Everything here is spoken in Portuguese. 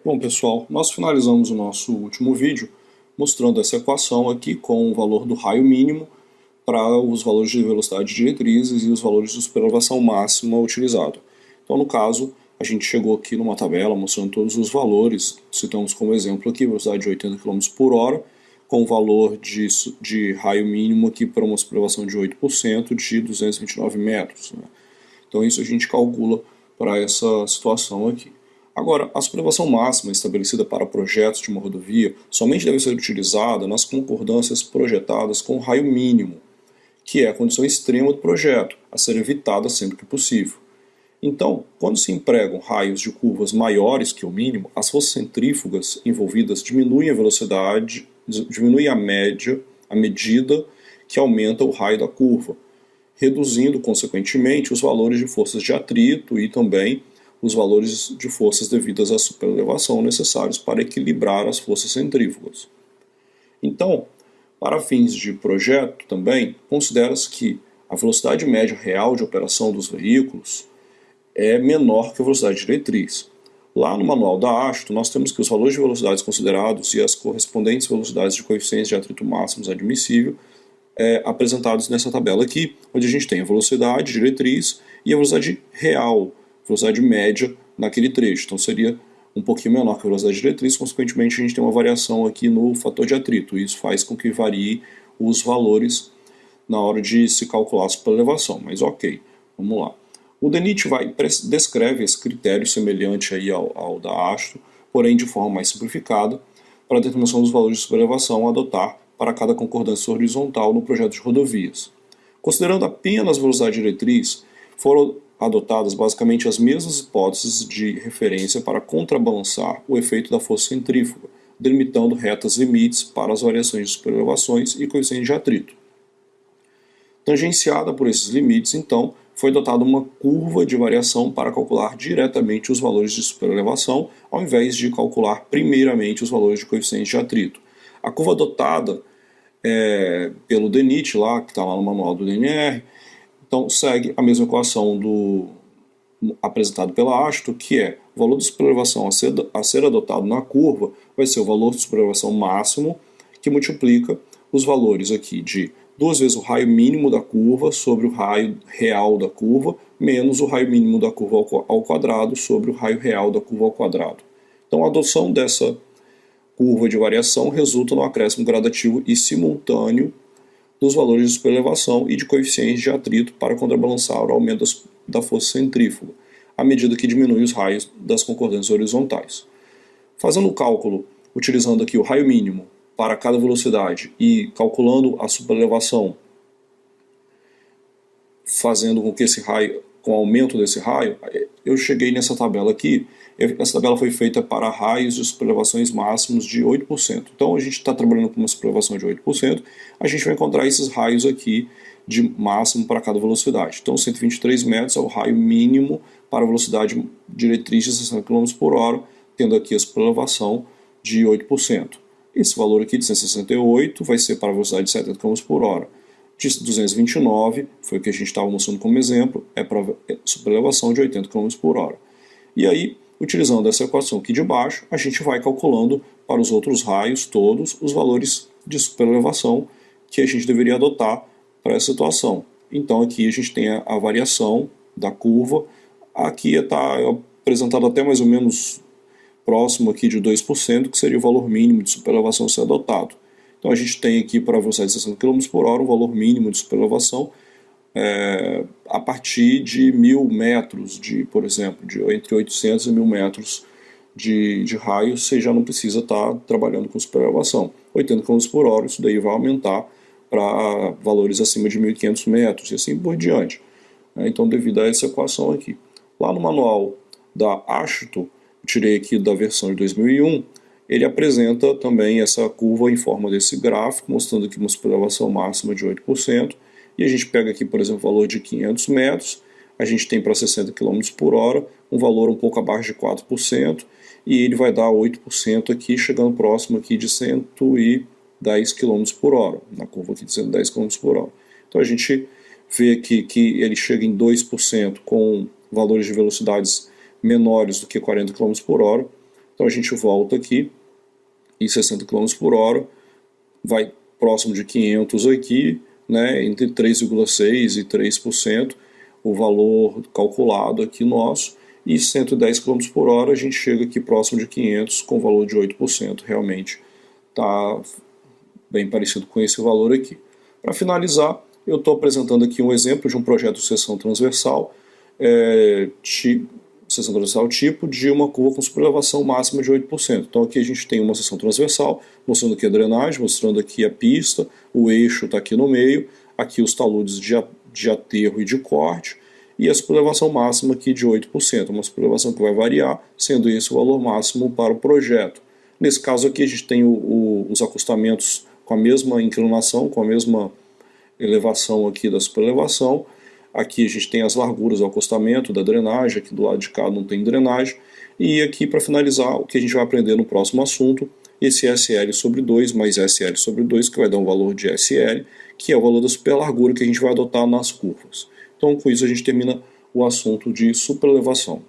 Bom, pessoal, nós finalizamos o nosso último vídeo mostrando essa equação aqui com o valor do raio mínimo para os valores de velocidade diretrizes e os valores de superelevação máxima utilizado. Então, no caso, a gente chegou aqui numa tabela mostrando todos os valores, citamos como exemplo aqui velocidade de 80 km por hora, com o valor de raio mínimo aqui para uma superelevação de 8% de 229 metros. Né? Então isso a gente calcula para essa situação aqui. Agora, a superelevação máxima estabelecida para projetos de uma rodovia somente deve ser utilizada nas concordâncias projetadas com raio mínimo, que é a condição extrema do projeto, a ser evitada sempre que possível. Então, quando se empregam raios de curvas maiores que o mínimo, as forças centrífugas envolvidas diminuem a velocidade, diminuem a medida que aumenta o raio da curva, reduzindo, consequentemente, os valores de forças de atrito e também os valores de forças devidas à superelevação necessários para equilibrar as forças centrífugas. Então, para fins de projeto também, considera-se que a velocidade média real de operação dos veículos é menor que a velocidade diretriz. Lá no manual da ASTO, nós temos que os valores de velocidades considerados e as correspondentes velocidades de coeficientes de atrito máximos admissível apresentados nessa tabela aqui, onde a gente tem a velocidade diretriz e a velocidade real, velocidade média naquele trecho. Então seria um pouquinho menor que a velocidade diretriz, consequentemente a gente tem uma variação aqui no fator de atrito. Isso faz com que varie os valores na hora de se calcular a superelevação, mas ok, vamos lá. O DENIT descreve esse critério semelhante aí ao da ASTO, porém de forma mais simplificada, para a determinação dos valores de superelevação a adotar para cada concordância horizontal no projeto de rodovias. Considerando apenas a velocidade diretriz, foram adotadas basicamente as mesmas hipóteses de referência para contrabalançar o efeito da força centrífuga, delimitando retas limites para as variações de superelevações e coeficientes de atrito. Tangenciada por esses limites, então, foi adotada uma curva de variação para calcular diretamente os valores de superelevação, ao invés de calcular primeiramente os valores de coeficientes de atrito. A curva adotada pelo DENIT, lá, que está lá no manual do DNR, então segue a mesma equação apresentado pela ASTO, que é o valor de superelevação a ser adotado na curva vai ser o valor de superelevação máximo, que multiplica os valores aqui de duas vezes o raio mínimo da curva sobre o raio real da curva, menos o raio mínimo da curva ao quadrado sobre o raio real da curva ao quadrado. Então a adoção dessa curva de variação resulta no acréscimo gradativo e simultâneo dos valores de superelevação e de coeficientes de atrito para contrabalançar o aumento da força centrífuga, à medida que diminui os raios das concordâncias horizontais. Fazendo o cálculo, utilizando aqui o raio mínimo para cada velocidade e calculando a superelevação, fazendo com que esse raio, com o aumento desse raio, eu cheguei nessa tabela aqui. Essa tabela foi feita para raios de superelevações máximos de 8%. Então a gente está trabalhando com uma superelevação de 8%, a gente vai encontrar esses raios aqui de máximo para cada velocidade. Então 123 metros é o raio mínimo para a velocidade diretriz de 60 km por hora, tendo aqui a superelevação de 8%. Esse valor aqui de 168 vai ser para a velocidade de 70 km por hora. De 229, foi o que a gente estava mostrando como exemplo, é para superelevação de 80 km por hora. E aí, utilizando essa equação aqui de baixo, a gente vai calculando para os outros raios todos os valores de superelevação que a gente deveria adotar para essa situação. Então aqui a gente tem a variação da curva, aqui está apresentado até mais ou menos próximo aqui de 2%, que seria o valor mínimo de superelevação a ser adotado. Então a gente tem aqui para a velocidade de 60 km por hora um valor mínimo de superelevação a partir de 1.000 metros, por exemplo, entre 800 e 1.000 metros de raio, você já não precisa estar trabalhando com superelevação. 80 km por hora, isso daí vai aumentar para valores acima de 1.500 metros e assim por diante. Então, devido a essa equação aqui. Lá no manual da ASTO, tirei aqui da versão de 2001, ele apresenta também essa curva em forma desse gráfico, mostrando aqui uma superelevação máxima de 8%, e a gente pega aqui, por exemplo, o valor de 500 metros, a gente tem para 60 km por hora, um valor um pouco abaixo de 4%, e ele vai dar 8% aqui, chegando próximo aqui de 110 km por hora, na curva aqui de 110 km por hora. Então a gente vê aqui que ele chega em 2% com valores de velocidades menores do que 40 km por hora. Então a gente volta aqui e 60 km por hora, vai próximo de 500 aqui, né, entre 3,6% e 3%, o valor calculado aqui nosso, e 110 km por hora a gente chega aqui próximo de 500 com valor de 8%, realmente está bem parecido com esse valor aqui. Para finalizar, eu estou apresentando aqui um exemplo de um projeto de seção transversal, seção transversal tipo de uma curva com superelevação máxima de 8%. Então aqui a gente tem uma seção transversal, mostrando aqui a drenagem, mostrando aqui a pista, o eixo está aqui no meio, aqui os taludes de aterro e de corte, e a superelevação máxima aqui de 8%, uma superelevação que vai variar, sendo esse o valor máximo para o projeto. Nesse caso aqui a gente tem os acostamentos com a mesma inclinação, com a mesma elevação aqui da superelevação. Aqui a gente tem as larguras do acostamento, da drenagem, aqui do lado de cá não tem drenagem. E aqui, para finalizar, o que a gente vai aprender no próximo assunto, esse SL sobre 2 mais SL sobre 2, que vai dar um valor de SL, que é o valor da superlargura que a gente vai adotar nas curvas. Então, com isso, a gente termina o assunto de superelevação.